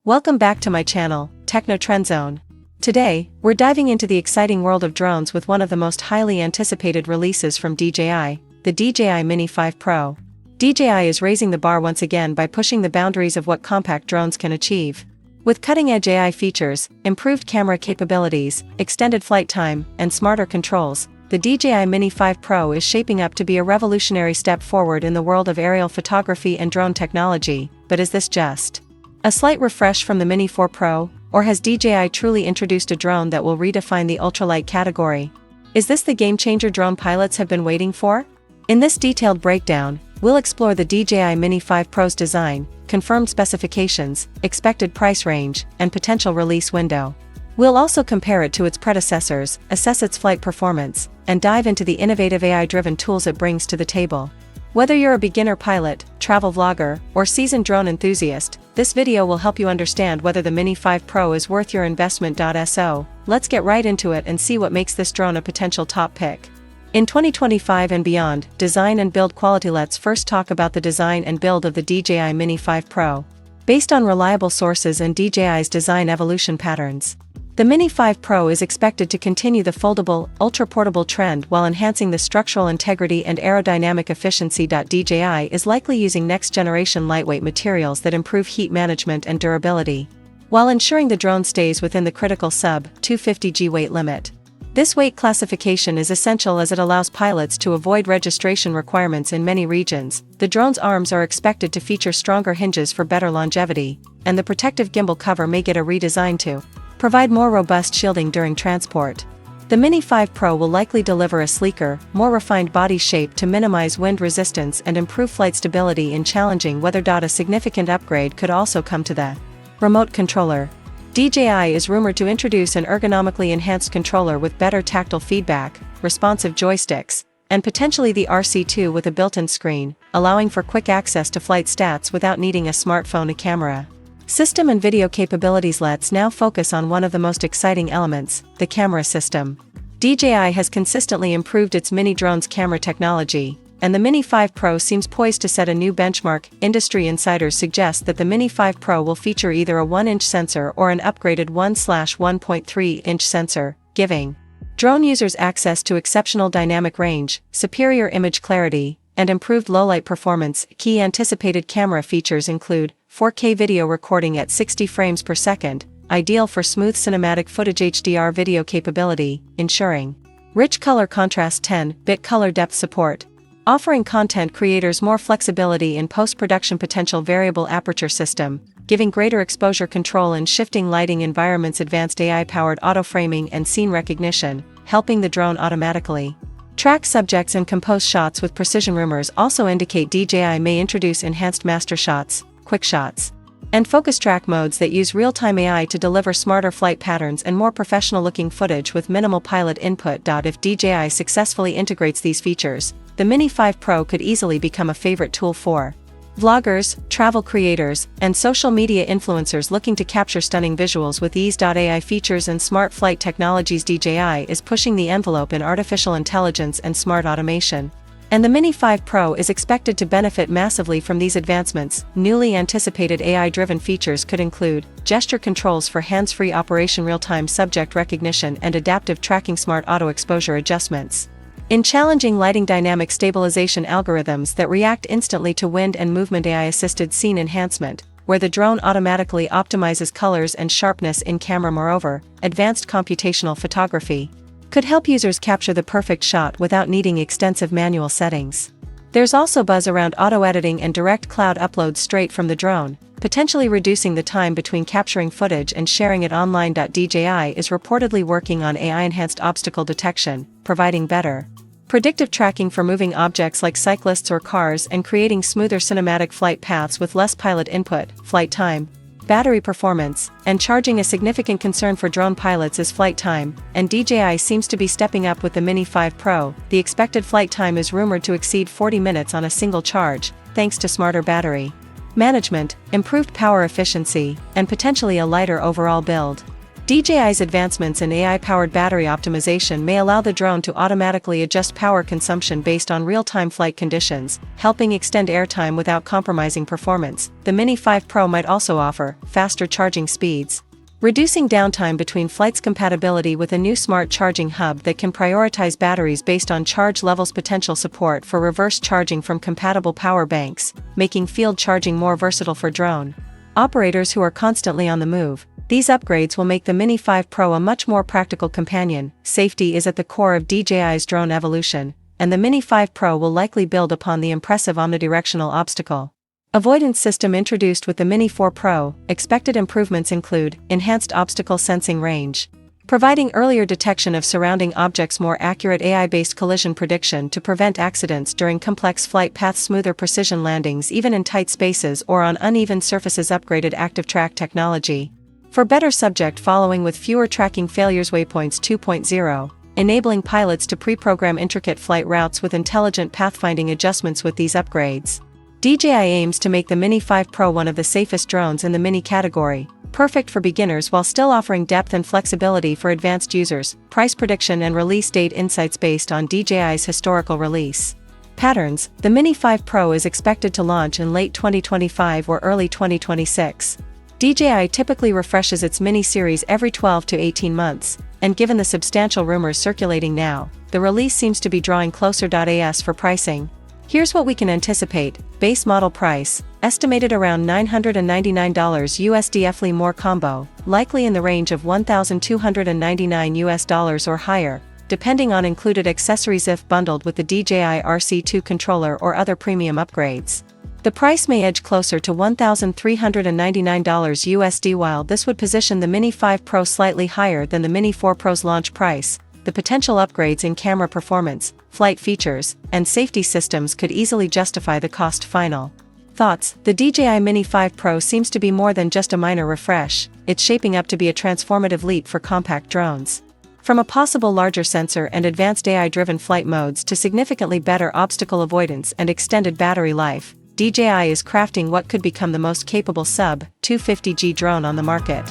Welcome back to my channel, Techno Trend Zone. Today, we're diving into the exciting world of drones with one of the most highly anticipated releases from DJI, the DJI Mini 5 Pro. DJI is raising the bar once again by pushing the boundaries of what compact drones can achieve. With cutting-edge AI features, improved camera capabilities, extended flight time, and smarter controls, the DJI Mini 5 Pro is shaping up to be a revolutionary step forward in the world of aerial photography and drone technology. But is this just a slight refresh from the Mini 4 Pro, or has DJI truly introduced a drone that will redefine the ultralight category? Is this the game-changer drone pilots have been waiting for? In this detailed breakdown, we'll explore the DJI Mini 5 Pro's design, confirmed specifications, expected price range, and potential release window. We'll also compare it to its predecessors, assess its flight performance, and dive into the innovative AI-driven tools it brings to the table. Whether you're a beginner pilot, travel vlogger, or seasoned drone enthusiast, this video will help you understand whether the Mini 5 Pro is worth your investment. So, let's get right into it and see what makes this drone a potential top pick. In 2025 and beyond, design and build quality. Let's first talk about the design and build of the DJI Mini 5 Pro. Based on reliable sources and DJI's design evolution patterns, the Mini 5 Pro is expected to continue the foldable, ultra-portable trend while enhancing the structural integrity and aerodynamic efficiency. DJI is likely using next-generation lightweight materials that improve heat management and durability, while ensuring the drone stays within the critical sub-250g weight limit. This weight classification is essential as it allows pilots to avoid registration requirements in many regions. The drone's arms are expected to feature stronger hinges for better longevity, and the protective gimbal cover may get a redesign to provide more robust shielding during transport. The Mini 5 Pro will likely deliver a sleeker, more refined body shape to minimize wind resistance and improve flight stability in challenging weather. A significant upgrade could also come to the remote controller. DJI is rumored to introduce an ergonomically enhanced controller with better tactile feedback, responsive joysticks, and potentially the RC2 with a built-in screen, allowing for quick access to flight stats without needing a smartphone or camera system and video capabilities. Let's now focus on one of the most exciting elements, the camera system. DJI has consistently improved its mini drone's camera technology, and the Mini 5 Pro seems poised to set a new benchmark. Industry insiders suggest that the Mini 5 Pro will feature either a 1-inch sensor or an upgraded 1/1.3-inch sensor, giving drone users access to exceptional dynamic range, superior image clarity, and improved low-light performance. Key anticipated camera features include 4K video recording at 60 frames per second, ideal for smooth cinematic footage, HDR video capability, ensuring rich color contrast, 10-bit color depth support, offering content creators more flexibility in post-production, potential variable aperture system, giving greater exposure control in shifting lighting environments, advanced AI-powered auto-framing and scene recognition, helping the drone automatically track subjects and compose shots with precision. Rumors also indicate DJI may introduce enhanced master shots, quick shots, and focus track modes that use real-time AI to deliver smarter flight patterns and more professional-looking footage with minimal pilot input. If DJI successfully integrates these features, the Mini 5 Pro could easily become a favorite tool for vloggers, travel creators, and social media influencers looking to capture stunning visuals with ease. AI features and smart flight technologies. DJI is pushing the envelope in artificial intelligence and smart automation, and the Mini 5 Pro is expected to benefit massively from these advancements. Newly anticipated AI-driven features could include gesture controls for hands-free operation, real-time subject recognition, and adaptive tracking, smart auto-exposure adjustments in challenging lighting, dynamic stabilization algorithms that react instantly to wind and movement, AI-assisted scene enhancement, where the drone automatically optimizes colors and sharpness in camera. Moreover, advanced computational photography could help users capture the perfect shot without needing extensive manual settings. There's also buzz around auto-editing and direct cloud uploads straight from the drone, potentially reducing the time between capturing footage and sharing it online. DJI is reportedly working on AI-enhanced obstacle detection, providing better predictive tracking for moving objects like cyclists or cars, and creating smoother cinematic flight paths with less pilot input. Flight time, battery performance, and charging. A significant concern for drone pilots is flight time, and DJI seems to be stepping up with the Mini 5 Pro. The expected flight time is rumored to exceed 40 minutes on a single charge, thanks to smarter battery management, improved power efficiency, and potentially a lighter overall build. DJI's advancements in AI-powered battery optimization may allow the drone to automatically adjust power consumption based on real-time flight conditions, helping extend airtime without compromising performance. The Mini 5 Pro might also offer faster charging speeds, reducing downtime between flights. Compatibility with a new smart charging hub that can prioritize batteries based on charge levels. Potential support for reverse charging from compatible power banks, making field charging more versatile for drone operators who are constantly on the move. These upgrades will make the Mini 5 Pro a much more practical companion. Safety is at the core of DJI's drone evolution, and the Mini 5 Pro will likely build upon the impressive omnidirectional obstacle avoidance system introduced with the Mini 4 Pro. Expected improvements include enhanced obstacle sensing range, providing earlier detection of surrounding objects, more accurate AI-based collision prediction to prevent accidents during complex flight paths, smoother precision landings even in tight spaces or on uneven surfaces, upgraded active track technology for better subject following with fewer tracking failures, waypoints 2.0, enabling pilots to pre-program intricate flight routes with intelligent pathfinding adjustments. With these upgrades, DJI aims to make the Mini 5 Pro one of the safest drones in the mini category, perfect for beginners while still offering depth and flexibility for advanced users. Price prediction and release date insights. Based on DJI's historical release patterns, the Mini 5 Pro is expected to launch in late 2025 or early 2026. DJI typically refreshes its Mini series every 12 to 18 months, and given the substantial rumors circulating now, the release seems to be drawing closer. As for pricing, here's what we can anticipate. Base model price, estimated around $999 USD. FLI More combo, likely in the range of $1,299 US or higher, depending on included accessories if bundled with the DJI RC2 controller or other premium upgrades. The price may edge closer to $1,399 USD. While this would position the Mini 5 Pro slightly higher than the Mini 4 Pro's launch price, the potential upgrades in camera performance, flight features, and safety systems could easily justify the cost. Final thoughts: the DJI Mini 5 Pro seems to be more than just a minor refresh, it's shaping up to be a transformative leap for compact drones. From a possible larger sensor and advanced AI-driven flight modes to significantly better obstacle avoidance and extended battery life, DJI is crafting what could become the most capable sub-250G drone on the market.